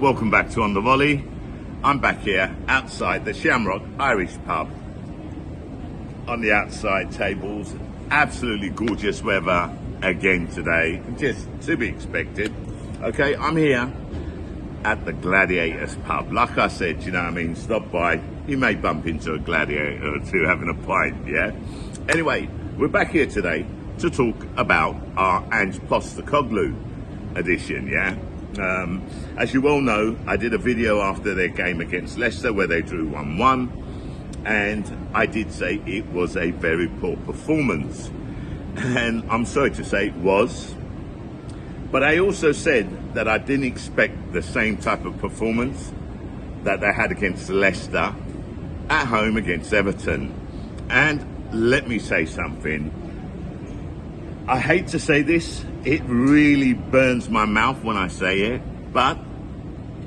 welcome back to On The Volley. I'm back here outside the Shamrock Irish pub. On the outside tables, absolutely gorgeous weather again today, just to be expected. Okay, I'm here at the Gladiators pub. Like I said, you know what I mean, stop by, you may bump into a gladiator or two having a pint, yeah? Anyway, we're back here today to talk about our Ange Postecoglou edition, yeah? As you all know, I did a video after their game against Leicester where they drew 1-1, and I did say it was a very poor performance, and I'm sorry to say it was, but I also said that I didn't expect the same type of performance that they had against Leicester at home against Everton. And let me say something, I hate to say this, it really burns my mouth when I say it, but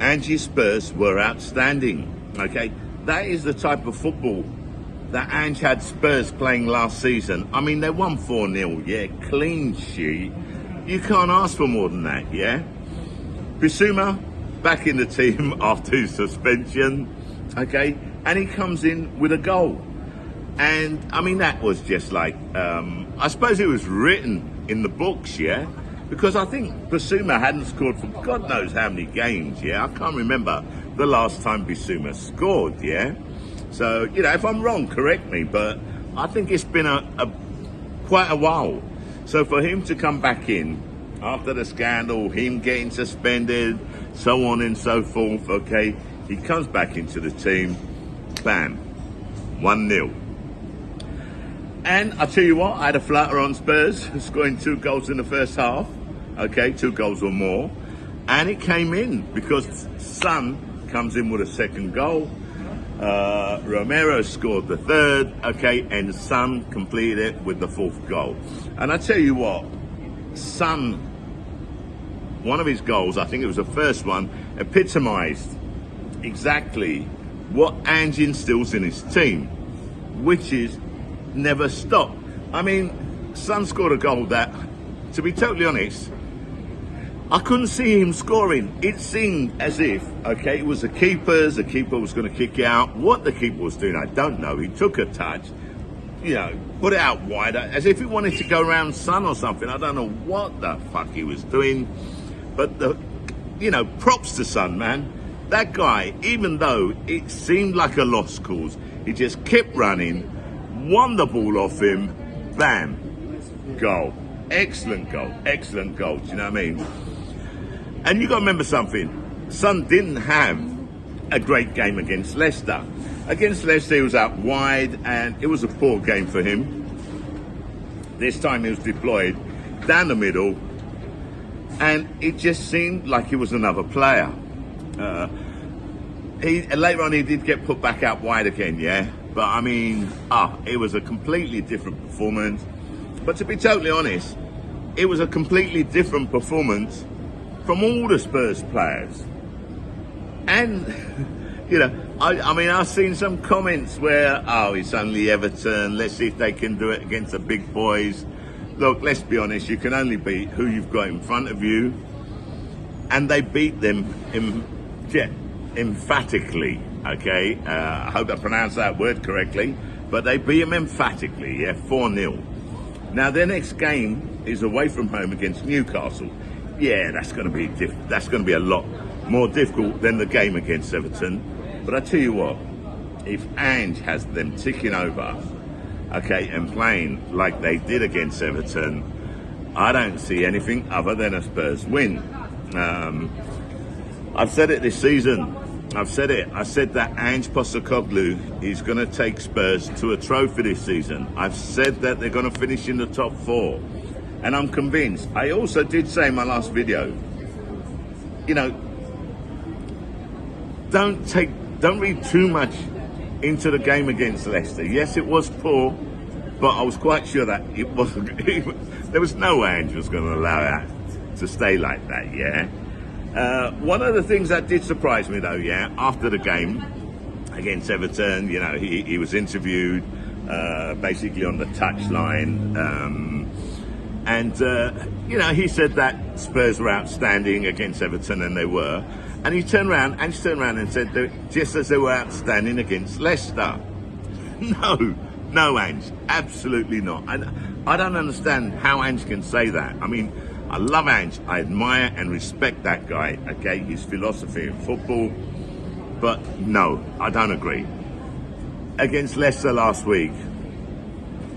Ange's Spurs were outstanding, okay? That is the type of football that Ange had Spurs playing last season. I mean, they won 4-0, yeah, clean sheet. You can't ask for more than that, yeah? Bissouma back in the team after his suspension, okay? And he comes in with a goal. And, I mean, that was just like, I suppose it was written in the books, yeah? Because I think Bissouma hadn't scored for God knows how many games, yeah? I can't remember the last time Bissouma scored, yeah? So, you know, if I'm wrong, correct me, but I think it's been quite a while. So for him to come back in after the scandal, him getting suspended, so on and so forth, okay? He comes back into the team, bam, 1-0. And I tell you what, I had a flutter on Spurs, scoring 2 goals in the first half, okay, 2 goals or more. And it came in because Son comes in with a second goal. Romero scored the third, okay, and Son completed it with the 4th goal. And I tell you what, Son, one of his goals, I think it was the first one, epitomised exactly what Ange instills in his team, which is never stop. I mean, Son scored a goal that, to be totally honest, I couldn't see him scoring. It seemed as if, okay, it was the keeper was going to kick it out. What the keeper was doing, I don't know. He took a touch, you know, put it out wider, as if he wanted to go around Son or something. I don't know what the fuck he was doing. But, you know, props to Son, man. That guy, even though it seemed like a lost cause, he just kept running, won the ball off him, bam, goal. Excellent goal, excellent goal, do you know what I mean? And you got to remember something, Son didn't have a great game against Leicester. Against Leicester, he was out wide, and it was a poor game for him. This time he was deployed down the middle, and it just seemed like he was another player. Later on, he did get put back out wide again, yeah? But I mean, it was a completely different performance. But to be totally honest, it was a completely different performance from all the Spurs players. And, you know, I mean, I've seen some comments where, it's only Everton, let's see if they can do it against the big boys. Look, let's be honest, you can only beat who you've got in front of you. And they beat them emphatically, okay? I hope I pronounced that word correctly. But they beat them emphatically, yeah, 4-0. Now their next game is away from home against Newcastle. Yeah, that's going to be a lot more difficult than the game against Everton. But I tell you what, if Ange has them ticking over, okay, and playing like they did against Everton, I don't see anything other than a Spurs win. I've said it this season. I've said it. I said that Ange Postecoglou is going to take Spurs to a trophy this season. I've said that they're going to finish in the top 4. And I'm convinced. I also did say in my last video, you know, don't read too much into the game against Leicester. Yes, it was poor, but I was quite sure that it wasn't. There was no Ange was going to allow that to stay like that, yeah? One of the things that did surprise me though, yeah, after the game against Everton, you know, he was interviewed basically on the touchline, and you know, he said that Spurs were outstanding against Everton, and they were, And Ange turned around and said that just as they were outstanding against Leicester. No, Ange, absolutely not. I don't understand how Ange can say that. I mean, I love Ange. I admire and respect that guy, okay, his philosophy in football. But no, I don't agree. Against Leicester last week,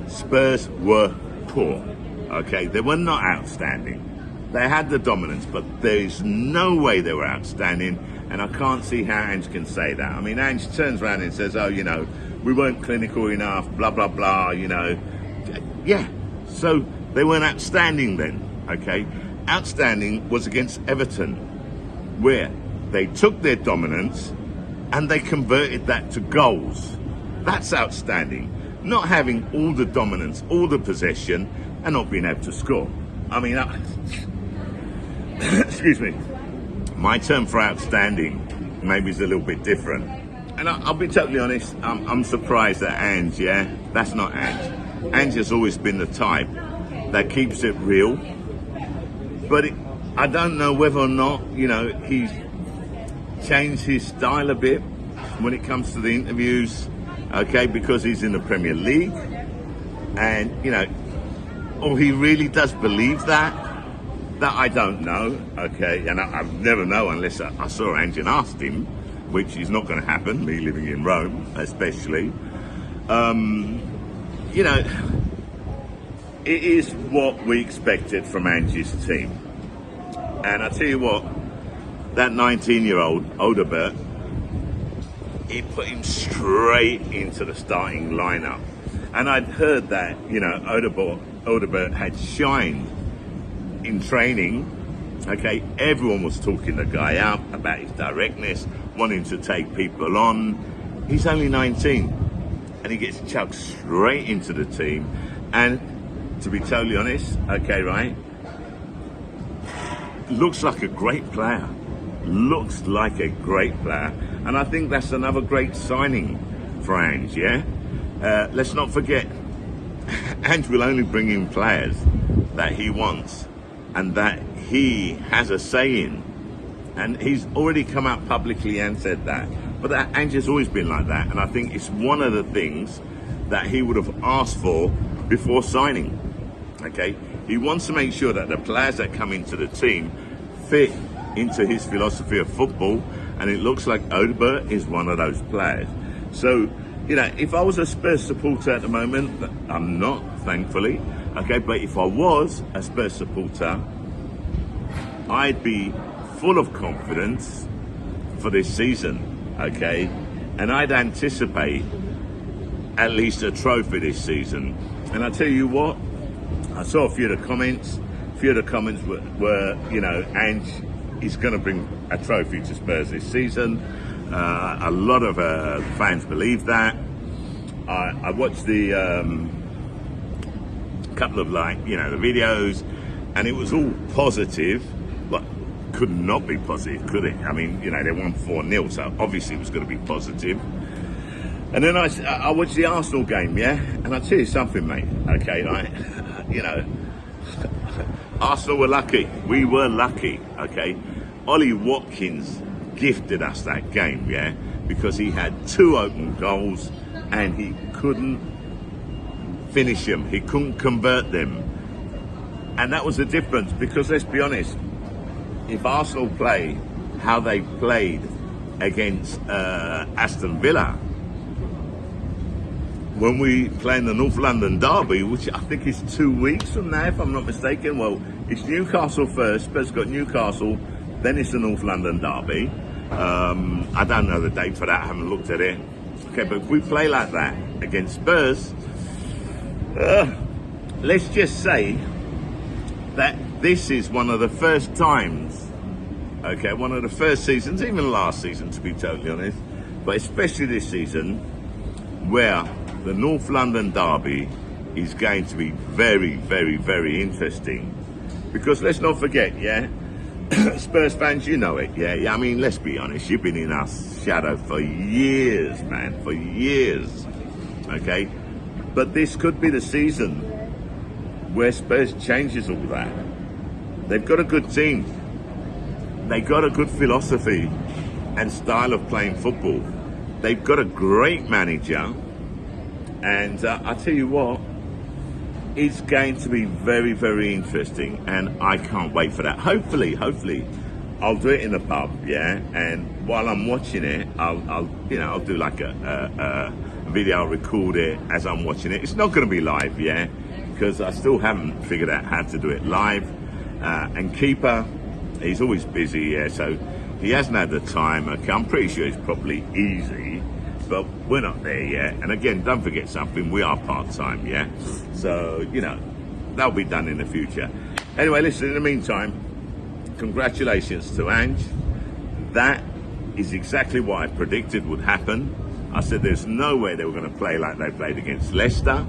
Spurs were poor, okay? They were not outstanding. They had the dominance, but there is no way they were outstanding, and I can't see how Ange can say that. I mean, Ange turns around and says, oh, you know, we weren't clinical enough, blah, blah, blah, you know. Yeah, so they weren't outstanding then, okay? Outstanding was against Everton, where they took their dominance and they converted that to goals. That's outstanding. Not having all the dominance, all the possession, and not being able to score. I mean, excuse me, my term for outstanding maybe is a little bit different. And I'll be totally honest, I'm surprised at Ange, yeah? That's not Ange. Ange has always been the type that keeps it real. But I don't know whether or not, you know, he's changed his style a bit when it comes to the interviews, okay, because he's in the Premier League. And, you know, or he really does believe that I don't know, okay, and I'll never know unless I saw Ange and asked him, which is not going to happen, me living in Rome especially. You know, it is what we expected from Ange's team. And I tell you what, that 19-year-old, Odegaard, he put him straight into the starting lineup. And I'd heard that, you know, Odegaard had shined in training. Okay, everyone was talking the guy out about his directness, wanting to take people on. He's only 19 and he gets chucked straight into the team. And to be totally honest, okay, right, looks like a great player. Looks like a great player. And I think that's another great signing for Ange, yeah? Let's not forget, Ange will only bring in players that he wants and that he has a say in. And he's already come out publicly and said that. But Ange has always been like that. And I think it's one of the things that he would have asked for before signing. Okay? He wants to make sure that the players that come into the team fit into his philosophy of football. And it looks like Odegaard is one of those players. So, you know, if I was a Spurs supporter at the moment, I'm not, thankfully. Okay, but if I was a Spurs supporter, I'd be full of confidence for this season, okay? And I'd anticipate at least a trophy this season. And I tell you what, I saw a few of the comments. A few of the comments were you know, Ange is going to bring a trophy to Spurs this season. A lot of fans believe that. I watched the couple of, like, you know, the videos, and it was all positive, but could not be positive, could it? I mean, you know, they won 4-0, so obviously it was going to be positive. And then I watched the Arsenal game, yeah? And I'll tell you something, mate, okay, right? You know, Arsenal were lucky. We were lucky, okay? Ollie Watkins gifted us that game, yeah? Because he had 2 open goals and he couldn't finish them. He couldn't convert them. And that was the difference, because let's be honest, if Arsenal play how they played against Aston Villa, when we play in the North London derby, which I think is 2 weeks from now, if I'm not mistaken, well, it's Newcastle first, Spurs got Newcastle, then it's the North London derby. I don't know the date for that, I haven't looked at it. Okay, but if we play like that against Spurs, let's just say that this is one of the first times, okay, one of the first seasons, even last season to be totally honest, but especially this season, where the North London derby is going to be very, very, very interesting. Because let's not forget, yeah, Spurs fans, you know it, yeah. I mean, let's be honest, you've been in our shadow for years, man, for years, okay? But this could be the season where Spurs changes all that. They've got a good team. they got a good philosophy and style of playing football. They've got a great manager, and I tell you what, it's going to be very, very interesting, and I can't wait for that. Hopefully, I'll do it in the pub, yeah. And while I'm watching it, I'll do like a video. I'll record it as I'm watching it. It's not going to be live, yeah, because I still haven't figured out how to do it live. And keeper, he's always busy, yeah, so he hasn't had the time. Okay, I'm pretty sure it's probably easy, but we're not there yet. And again, don't forget something, we are part-time, yeah? So, you know, that'll be done in the future. Anyway, listen, in the meantime, congratulations to Ange. That is exactly what I predicted would happen. I said there's no way they were going to play like they played against Leicester,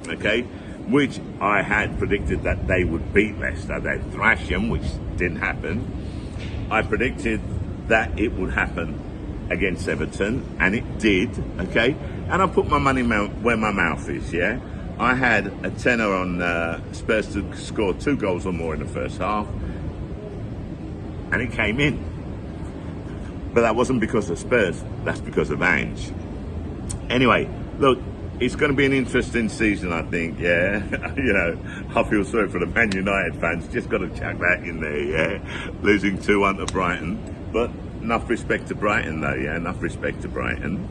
okay? Which I had predicted that they would beat Leicester. They'd thrash them, which didn't happen. I predicted that it would happen against Everton, and it did, okay? And I put my money where my mouth is, yeah? I had a tenner on Spurs to score 2 goals or more in the first half, and it came in. But that wasn't because of Spurs, that's because of Ange. Anyway, look, it's going to be an interesting season, I think, yeah. You know, I feel sorry for the Man United fans. Just got to chuck that in there, yeah. Losing 2-1 to Brighton. But enough respect to Brighton, though, yeah. Enough respect to Brighton.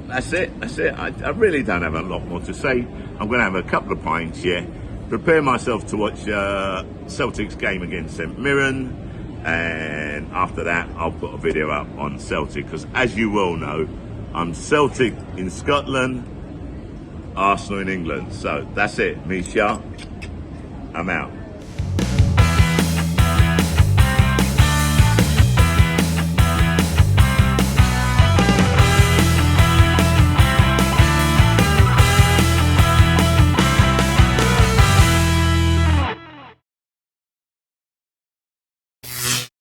That's it. I really don't have a lot more to say. I'm going to have a couple of pints, yeah. Prepare myself to watch Celtic's game against St Mirren. And after that, I'll put a video up on Celtic. Because as you well know, I'm Celtic in Scotland, Arsenal in England. So that's it. Me, Shah. I'm out.